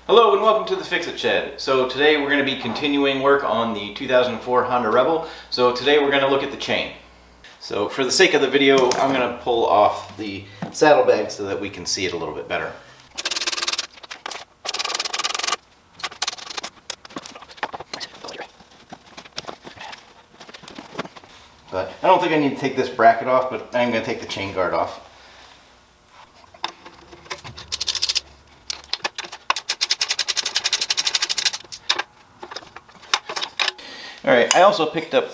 Hello and welcome to the Fixit Shed. So today we're going to be continuing work on the 2004 Honda Rebel. So today we're going to look at the chain. So for the sake of the video, I'm going to pull off the saddlebag so that we can see it a little bit better. But I don't think I need to take this bracket off, but I'm going to take the chain guard off. Alright, I also picked up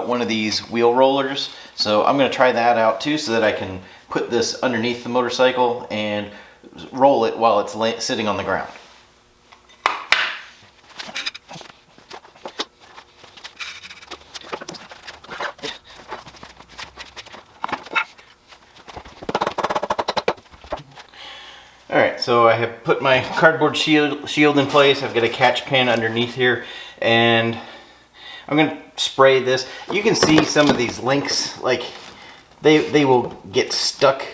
one of these wheel rollers, so I'm going to try that out too so that I can put this underneath the motorcycle and roll it while it's sitting on the ground. Alright, so I have put my cardboard shield in place. I've got a catch pin underneath here, and I'm going to spray this. You can see some of these links, like they will get stuck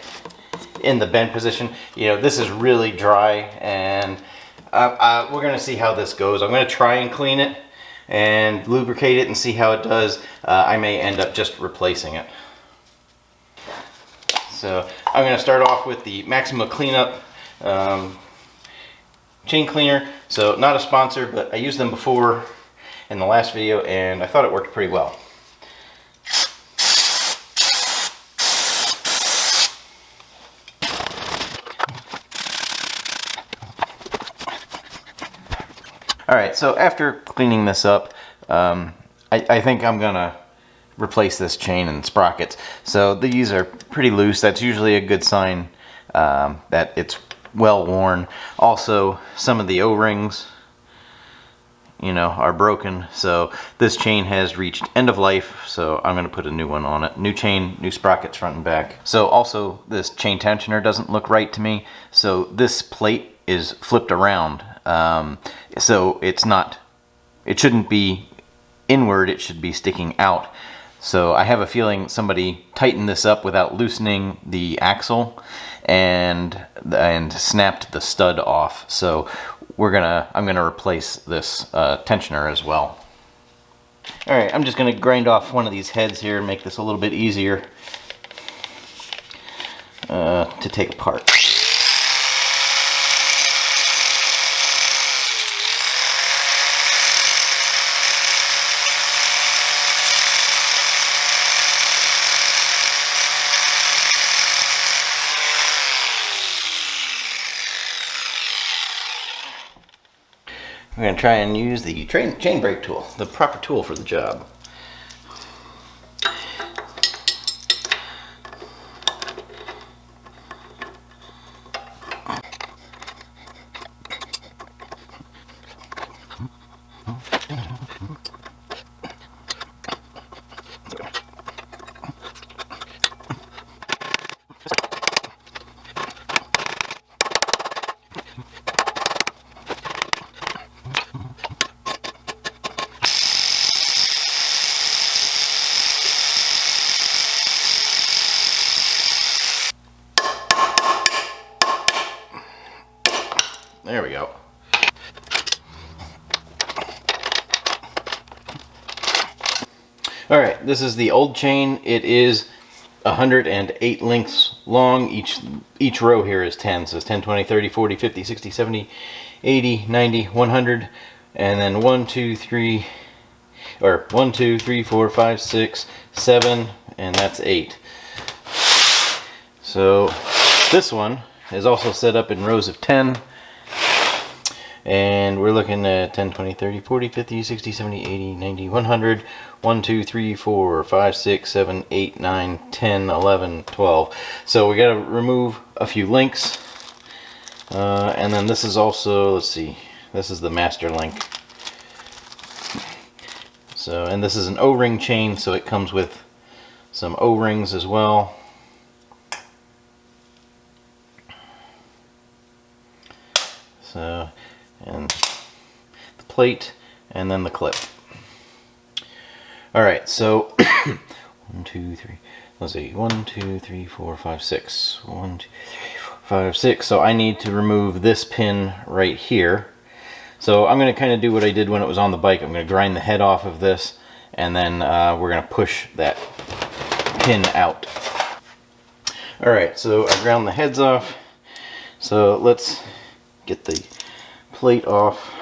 in the bend position. You know, this is really dry, and we're going to see how this goes. I'm going to try and clean it and lubricate it and see how it does. I may end up just replacing it. So I'm going to start off with the Maxima Cleanup chain cleaner. So not a sponsor, but I used them before in the last video and I thought it worked pretty well. Alright, so after cleaning this up, I think I'm gonna replace this chain and sprockets. So these are pretty loose. That's usually a good sign that it's well worn. Also, some of the O-rings, you know, are broken, so this chain has reached end of life, so I'm going to put a new one on it. New chain, new sprockets front and back. So also this chain tensioner doesn't look right to me, so this plate is flipped around, so it shouldn't be inward, it should be sticking out. So I have a feeling somebody tightened this up without loosening the axle and snapped the stud off. So I'm gonna replace this tensioner as well. Alright, I'm just gonna grind off one of these heads here and make this a little bit easier to take apart. We're going to try and use the chain brake tool, the proper tool for the job. There we go. Alright, this is the old chain. It is 108 links long. Each row here is 10. So it's 10, 20, 30, 40, 50, 60, 70, 80, 90, 100. And then 1, 2, 3, 4, 5, 6, 7, and that's 8. So this one is also set up in rows of 10. And we're looking at 10, 20, 30, 40, 50, 60, 70, 80, 90, 100, 1, 2, 3, 4, 5, 6, 7, 8, 9, 10, 11, 12. So we got to remove a few links. And then this is also, let's see, this is the master link. So, and this is an O-ring chain, so it comes with some O-rings as well. So, and the plate, and then the clip. Alright, so 1, 2, 3, let's see, 1, 2, 3, 4, 5, 6. 1, 2, 3, 4, 5, 6. So I need to remove this pin right here. So I'm going to kind of do what I did when it was on the bike. I'm going to grind the head off of this, and then we're going to push that pin out. Alright, so I ground the heads off. So let's get the plate off.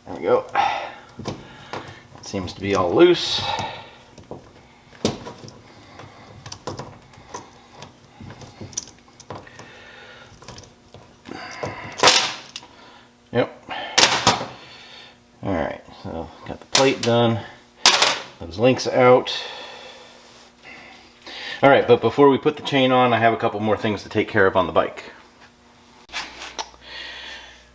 There we go. Seems to be all loose. Yep. Alright, so got the plate done. Those links out. Alright, but before we put the chain on, I have a couple more things to take care of on the bike.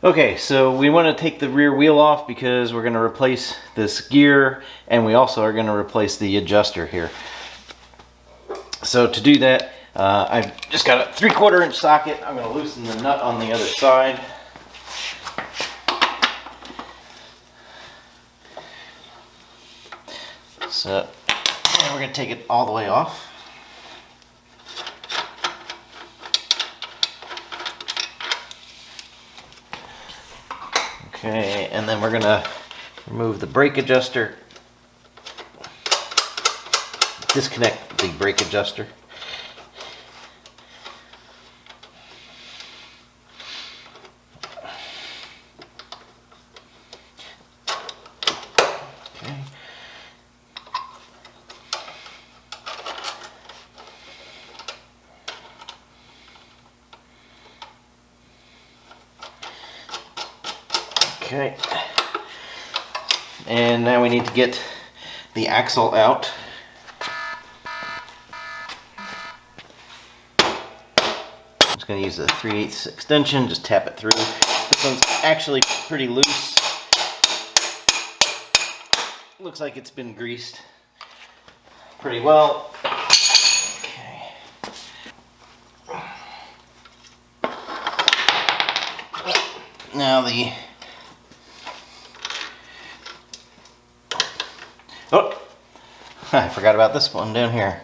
Okay, so we want to take the rear wheel off because we're going to replace this gear, and we also are going to replace the adjuster here. So to do that, I've just got a 3/4 inch socket. I'm going to loosen the nut on the other side. So, and we're going to take it all the way off. Okay, and then we're going to remove the brake adjuster. Disconnect the brake adjuster. Okay. Okay, and now we need to get the axle out. I'm just going to use a 3/8 extension, just tap it through. This one's actually pretty loose. Looks like it's been greased pretty well. Okay. Now oh, I forgot about this one down here.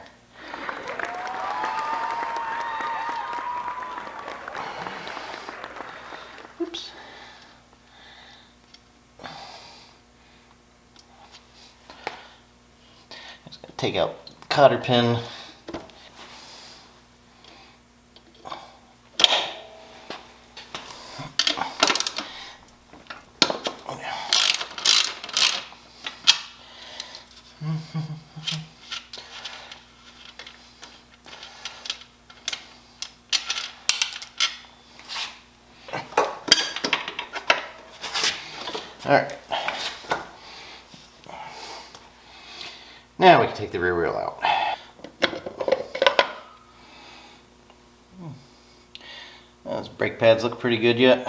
Oops. Just gonna take out the cotter pin. Alright. Now we can take the rear wheel out. Those brake pads look pretty good yet.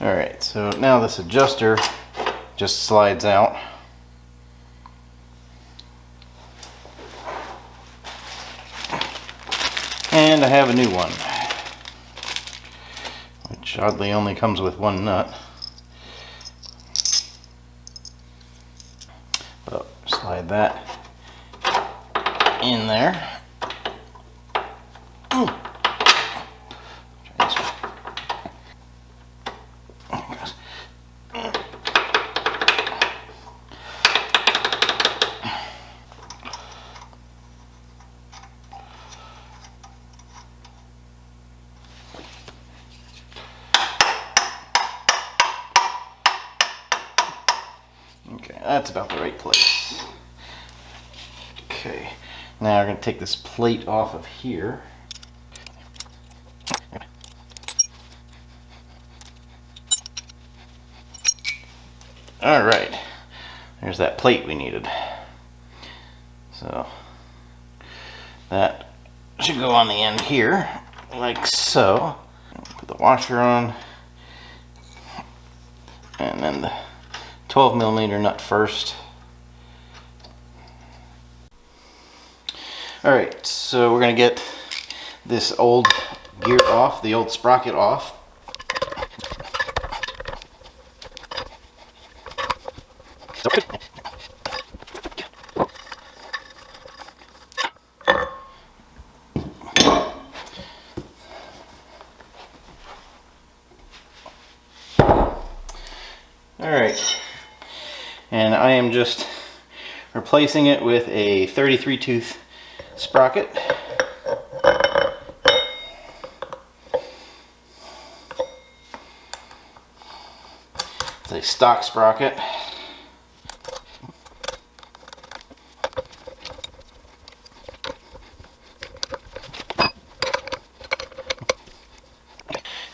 Alright, so now this adjuster just slides out. And I have a new one, which oddly only comes with one nut. But slide that in there. Ooh. Try this one. Okay, that's about the right place. Okay, now we're going to take this plate off of here. Alright, there's that plate we needed. So, that should go on the end here, like so. Put the washer on, and then the 12mm nut first. Alright, so we're going to get this old gear off, the old sprocket off. Alright, and I am just replacing it with a 33 tooth sprocket. It's a stock sprocket.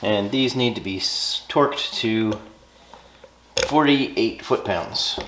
And these need to be torqued to 48 foot-pounds.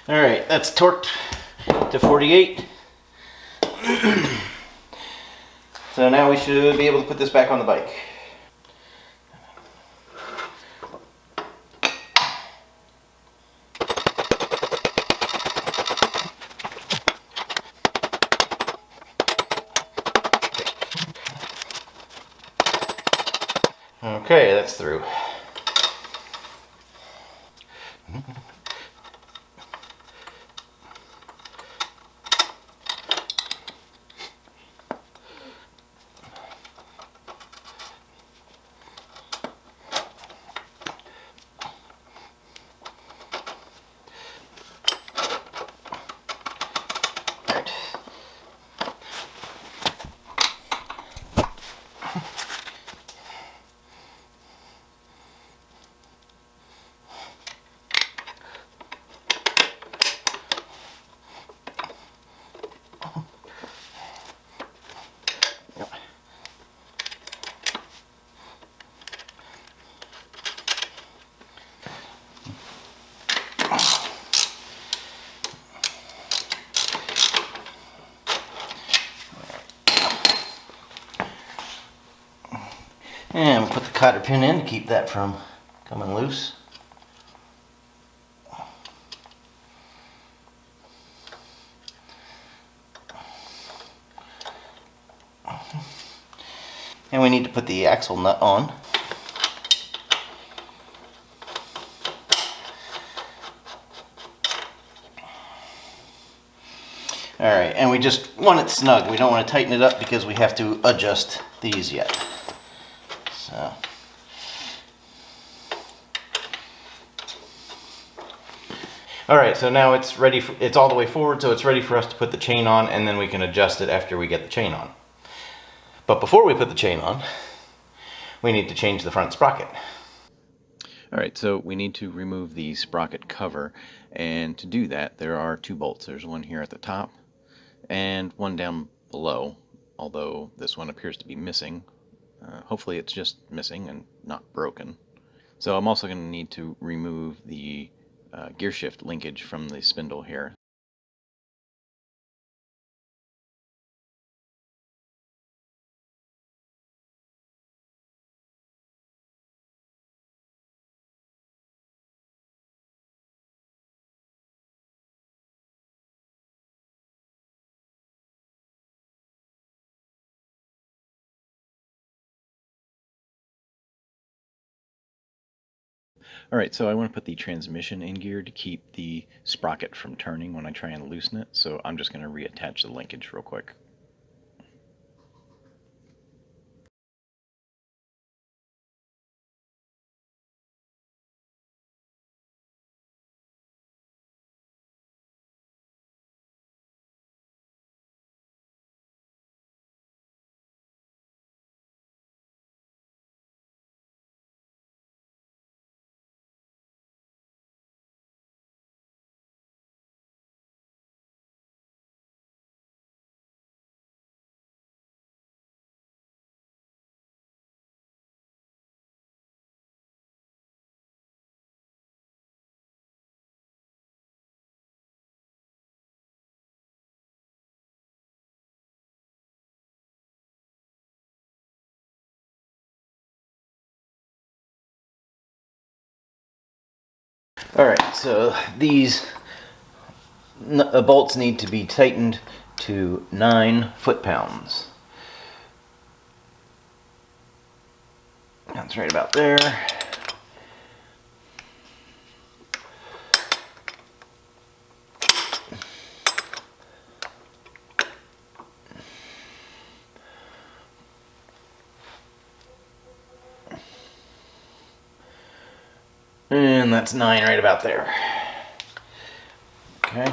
Alright, that's torqued to 48. So now we should be able to put this back on the bike. Okay, that's through. And we'll put the cotter pin in to keep that from coming loose. And we need to put the axle nut on. Alright, and we just want it snug. We don't want to tighten it up because we have to adjust these yet. So. Alright, so now it's ready for, it's all the way forward, so it's ready for us to put the chain on, and then we can adjust it after we get the chain on. But before we put the chain on, we need to change the front sprocket. Alright, so we need to remove the sprocket cover, and to do that there are two bolts. There's one here at the top and one down below, although this one appears to be missing. Hopefully it's just missing and not broken. So I'm also going to need to remove the gear shift linkage from the spindle here. Alright, so I want to put the transmission in gear to keep the sprocket from turning when I try and loosen it, so I'm just going to reattach the linkage real quick. Alright, so these bolts need to be tightened to 9 foot-pounds. That's right about there. And that's 9 right about there. Okay.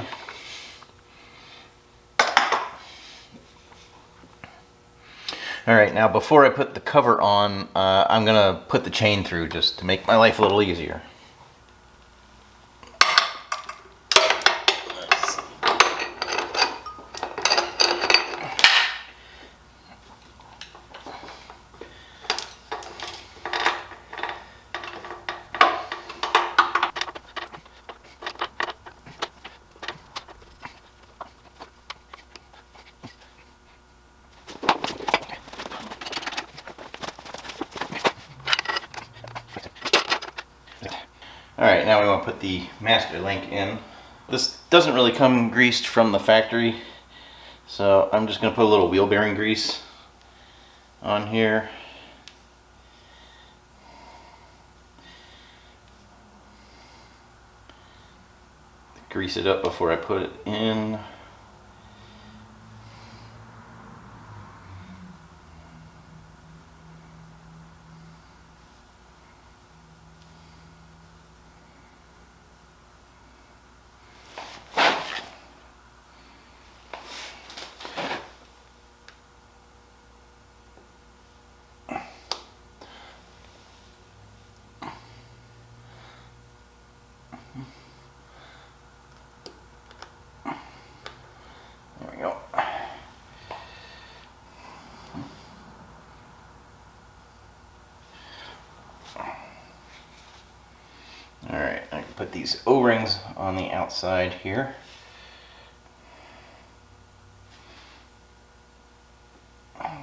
Alright, now before I put the cover on, I'm going to put the chain through just to make my life a little easier. Alright, now we want to put the master link in. This doesn't really come greased from the factory, so I'm just going to put a little wheel bearing grease on here. Grease it up before I put it in. There we go. Alright, I can put these O-rings on the outside here.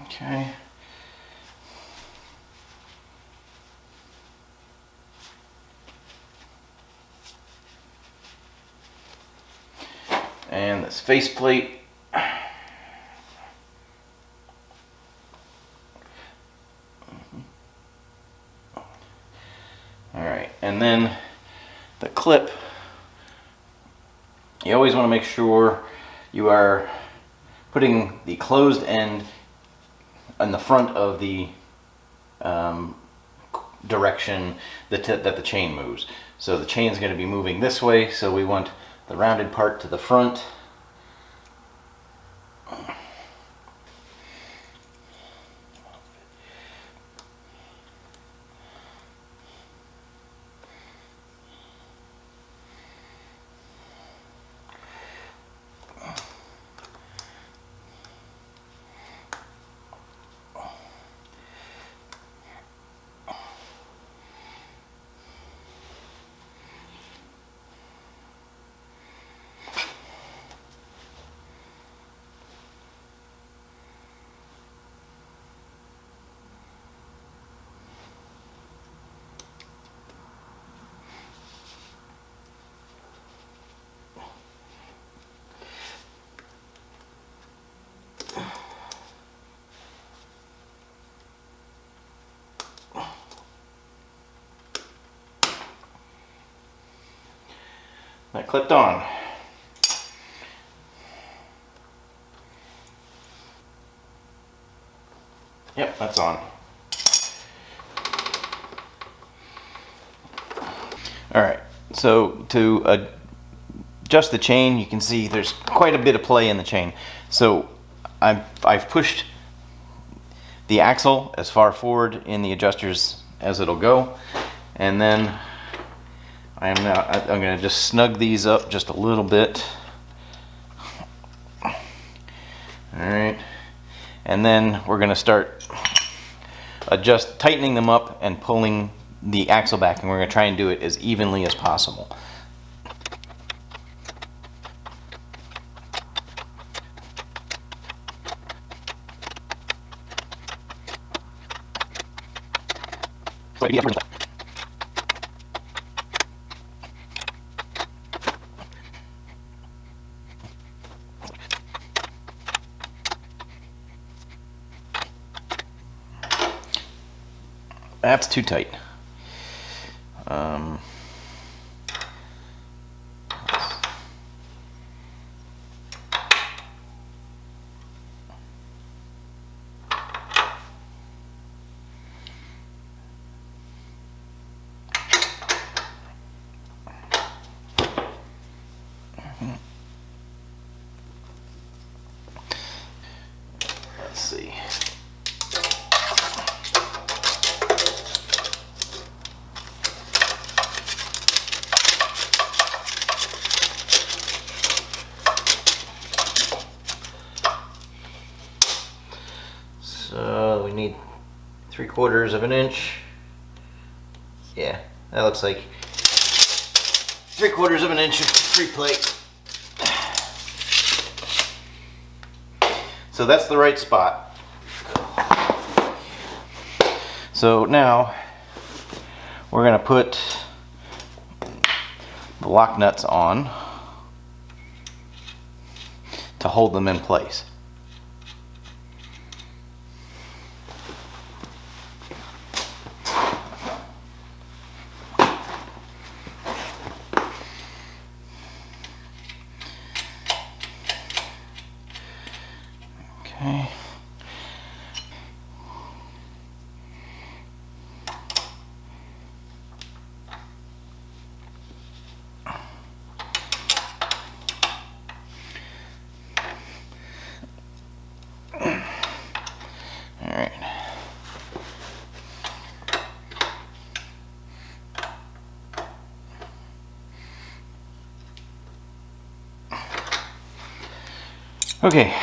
Okay. And this faceplate. Alright, and then the clip, you always want to make sure you are putting the closed end in the front of the direction that the chain moves. So the chain is going to be moving this way, so we want the rounded part to the front. That clipped on. Yep, that's on. Alright, so to adjust the chain, you can see there's quite a bit of play in the chain. So I've pushed the axle as far forward in the adjusters as it'll go, and then I'm going to just snug these up just a little bit. Alright, and then we're going to start tightening them up and pulling the axle back, and we're going to try and do it as evenly as possible. That's too tight. Let's see. So we need 3/4 of an inch. Yeah, that looks like 3/4 of an inch of free plate. So that's the right spot. So now we're going to put the lock nuts on to hold them in place. Okay. All right. Okay.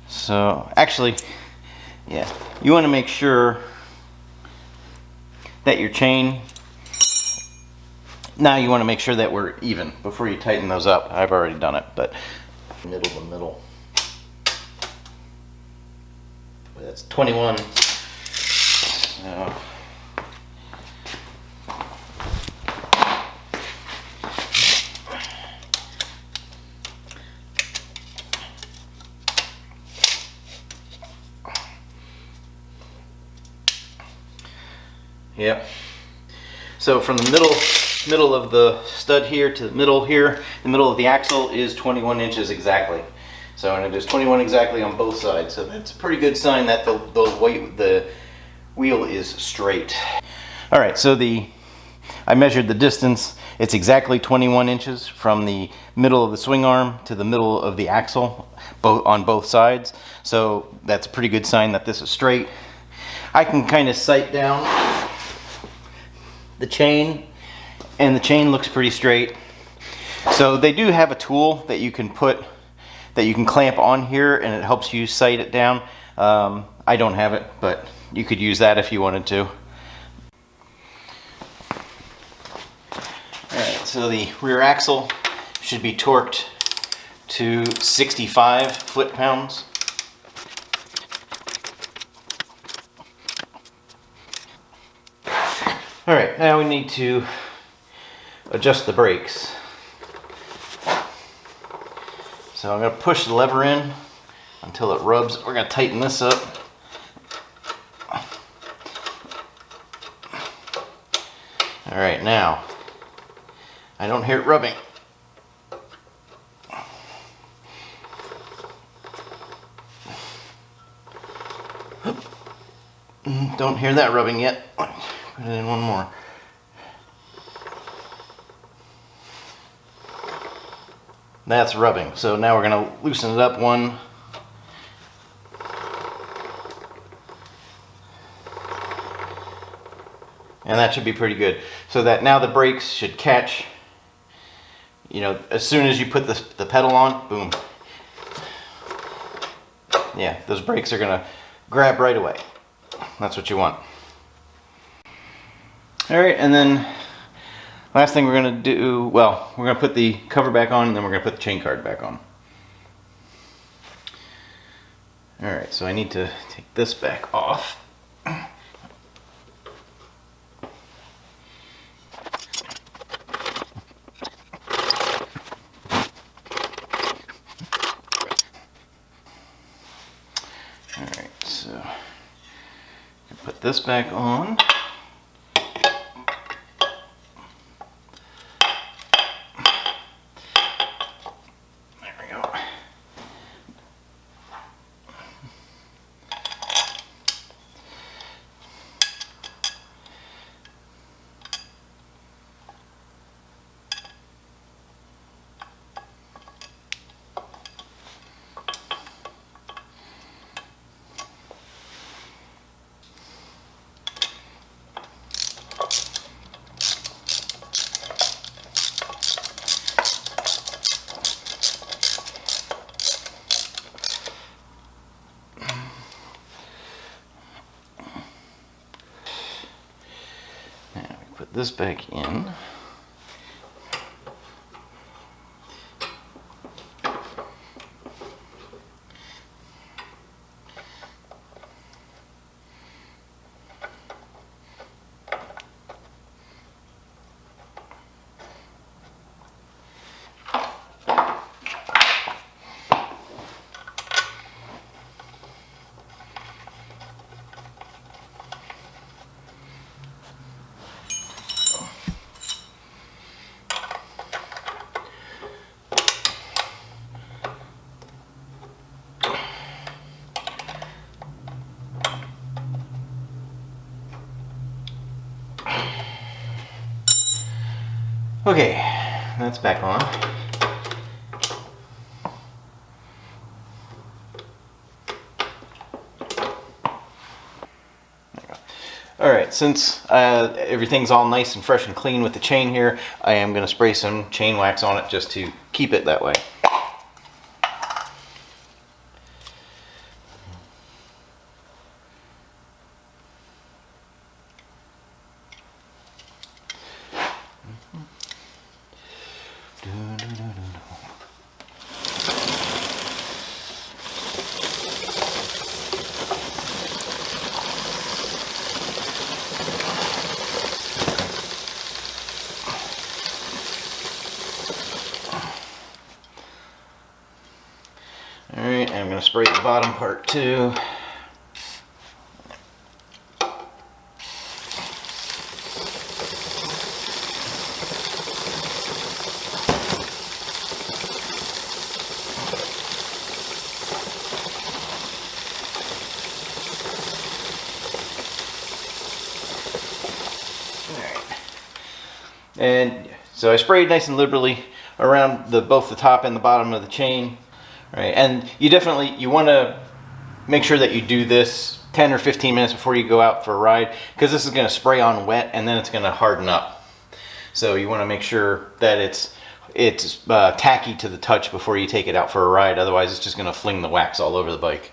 So actually, yeah, you want to make sure that your chain, now you want to make sure that we're even before you tighten those up. I've already done it, but middle to middle. That's 21. So yep. So from the middle of the stud here to the middle here, the middle of the axle is 21 inches exactly. So, and it is 21 exactly on both sides. So that's a pretty good sign that the wheel is straight. All right, so I measured the distance. It's exactly 21 inches from the middle of the swing arm to the middle of the axle, on both sides. So that's a pretty good sign that this is straight. I can kind of sight down the chain, and the chain looks pretty straight. So they do have a tool that you can clamp on here, and it helps you sight it down. I don't have it, but you could use that if you wanted to. Alright, so the rear axle should be torqued to 65 foot-pounds. Alright, now we need to adjust the brakes. So I'm going to push the lever in until it rubs. We're going to tighten this up. Alright, now I don't hear it rubbing. Don't hear that rubbing yet. Put it in one more. That's rubbing. So now we're going to loosen it up one. And that should be pretty good. So that now the brakes should catch, you know, as soon as you put the pedal on, boom. Yeah, those brakes are going to grab right away. That's what you want. Alright, and then last thing we're going to do, well, we're going to put the cover back on, and then we're going to put the chain card back on. Alright, so I need to take this back off. Alright, so Put this back on. There we go. Put this back in. Okay, that's back on. Alright, since everything's all nice and fresh and clean with the chain here, I am going to spray some chain wax on it just to keep it that way. Alright, I'm going to spray the bottom part too. And so I sprayed nice and liberally around both the top and the bottom of the chain. Right, and you want to make sure that you do this 10 or 15 minutes before you go out for a ride, because this is going to spray on wet and then it's going to harden up. So you want to make sure that it's tacky to the touch before you take it out for a ride. Otherwise, it's just going to fling the wax all over the bike.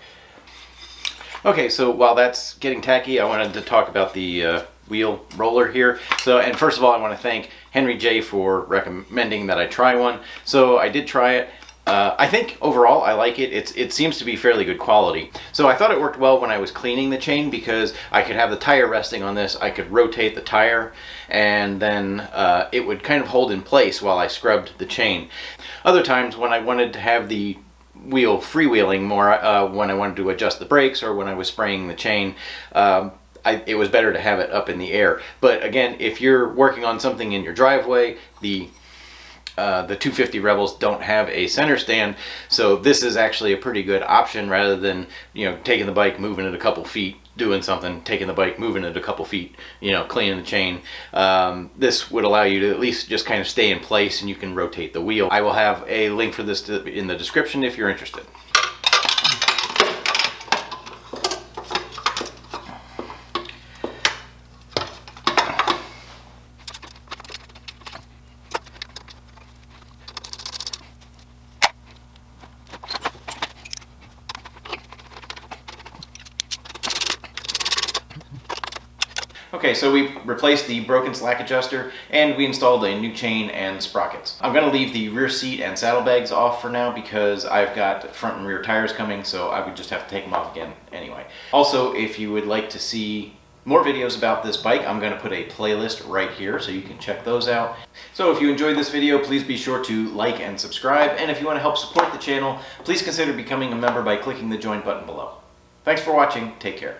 Okay, so while that's getting tacky, I wanted to talk about the wheel roller here. So, and first of all, I want to thank Henry J for recommending that I try one. So I did try it. I think overall I like it. It seems to be fairly good quality. So I thought it worked well when I was cleaning the chain, because I could have the tire resting on this, I could rotate the tire, and then it would kind of hold in place while I scrubbed the chain. Other times when I wanted to have the wheel freewheeling more, when I wanted to adjust the brakes or when I was spraying the chain, it was better to have it up in the air. But again, if you're working on something in your driveway, the 250 Rebels don't have a center stand, so this is actually a pretty good option, rather than, you know, taking the bike, moving it a couple feet, doing something, taking the bike, moving it a couple feet, you know, cleaning the chain. This would allow you to at least just kind of stay in place, and you can rotate the wheel. I will have a link for this in the description if you're interested. Okay, so we replaced the broken slack adjuster and we installed a new chain and sprockets. I'm going to leave the rear seat and saddlebags off for now because I've got front and rear tires coming, so I would just have to take them off again anyway. Also, if you would like to see more videos about this bike, I'm going to put a playlist right here so you can check those out. So if you enjoyed this video, please be sure to like and subscribe, and if you want to help support the channel, please consider becoming a member by clicking the join button below. Thanks for watching, take care.